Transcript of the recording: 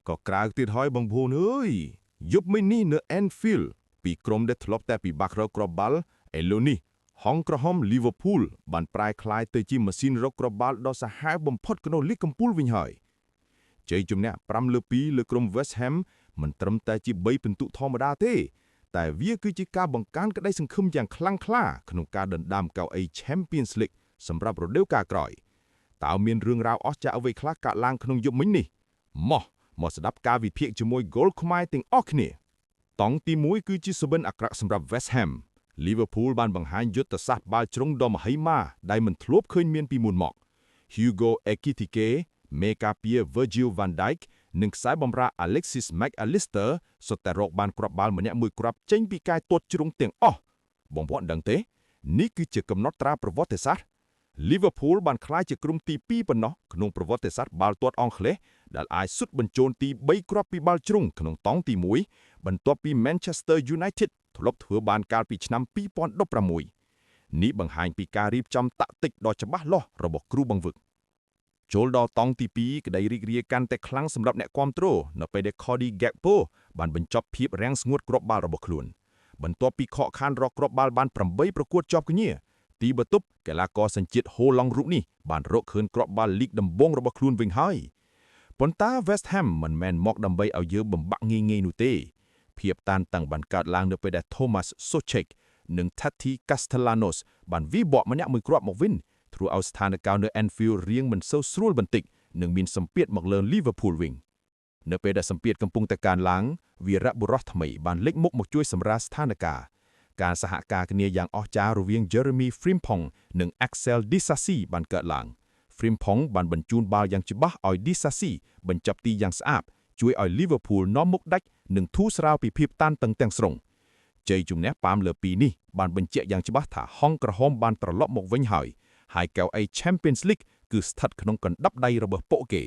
ក៏ក្រៅទៀតហើយបងប្អូនអើយយប់មិញនេះនៅ Anfield ពីក្រុមដែលធ្លាប់តែពិបាករកគ្រាប់បាល់ឥឡូវនេះហង្សក្រហម Liverpool បានប្រែក្លាយទៅជាម៉ាស៊ីនរកគ្រាប់បាល់ដ៏សាហាវបំផុតក្នុងលីកកំពូលវិញហើយជ័យជំនះ5-2លើក្រុម West Ham មិនត្រឹមតែជា3ពិន្ទុធម្មតាទេតែវាគឺជាការបង្កើនក្តីសង្ឃឹមយ៉ាងខ្លាំងក្លាក្នុងការដណ្ដើមកៅអី Champions League សម្រាប់រដូវកាលក្រោយតើមានរឿងរ៉ាវអស្ចារ្យអ្វីខ្លះកើតឡើងក្នុងយប់មិញនេះមកស្ដាប់ការវិភាគជាមួយ Goal ខ្មែរទាំងអស់គ្នាតង់ទី1គឺជាសុបិនអាក្រក់សម្រាប់ West Ham Liverpool បានបង្ហាញយុទ្ធសាស្ត្របាល់ជ្រុងដ៏មហិមាដែលមិនធ្លាប់ឃើញមានពីមុនមក Hugo Ekitike មេការពារ Virgil van Dijk និងខ្សែបម្រើ Alexis McAllister សុទ្ធតែរកបានគ្រាប់បាល់ម្នាក់មួយគ្រាប់ចេញពីកាយទាត់ជ្រុងទាំងអស់បងប្អូនដឹងទេនេះគឺជាកំណត់ត្រាប្រវត្តិសាស្ត្រ Liverpool បានក្លាយជាក្រុមទី2ប៉ុណ្ណោះក្នុងប្រវត្តិសាស្ត្របាល់ទាត់អង់គ្លេសដែលអាចស៊ុតបញ្ចូលទី3គ្រាប់ពីបាល់ជ្រុងក្នុងតង់ទី1បន្ទាប់ពី Manchester United ធ្លាប់ធ្វើបានកាលពីឆ្នាំ2016នេះបង្ហាញពីការរៀបចំតាក់ទិកដ៏ច្បាស់លាស់របស់គ្រូបង្វឹកចូលដល់តង់ទី2ក្តីរីករាយកាន់តែខ្លាំងសម្រាប់អ្នកគាំទ្រនៅពេលដែល Cody Gakpo បានបញ្ចប់ភាពរាំងស្ងួតគ្រាប់បាល់របស់ខ្លួនបន្ទាប់ពីខកខានរកគ្រាប់បាល់បាន8ប្រកួតជាប់គ្នាទីបន្ទប់កីឡាករសញ្ជាតិហូឡង់រូបនេះបានរកឃើញគ្រាប់បាល់លីកដំបូងរបស់ខ្លួនវិញហើយប៉ុន្តែ West Ham មិនមែនមកដើម្បីឲ្យយើងបំបាក់ងាយៗនោះទេភាពតានតឹងបានកើតឡើងនៅពេលដែល Thomas Soucek និង Tati Castellanos បានវិបកម្នាក់មួយគ្រាប់មកវិញធ្វើឲ្យស្ថានភាពនៅ Anfield រៀងមិនសូវស្រួលបន្តិចនិងមានសម្ពាធមកលើ Liverpool វិញនៅពេលដែលសម្ពាធកំពុងតែកើនឡើងវីរបុរសថ្មីបានលេចមុខមកជួយសម្រាលស្ថានភាពការសហការគ្នាយ៉ាងអស្ចារ្យរវាង Jeremy Frimpong និង Axel Disasi បានកើតឡើង Frimpong បានបញ្ជូនបាល់យ៉ាងច្បាស់ឲ្យ Disasi បញ្ចប់ទីយ៉ាងស្អាតជួយឲ្យ Liverpool នាំមុខដាច់និងធូរស្រាលពីភាពតានតឹងទាំងស្រុងជ័យជំនះ5-2នេះបានបញ្ជាក់យ៉ាងច្បាស់ថាហង្សក្រហមបានត្រឡប់មកវិញហើយកៅអី Champions League គឺស្ថិតក្នុងកណ្ដាប់ដៃរបស់ពួកគេ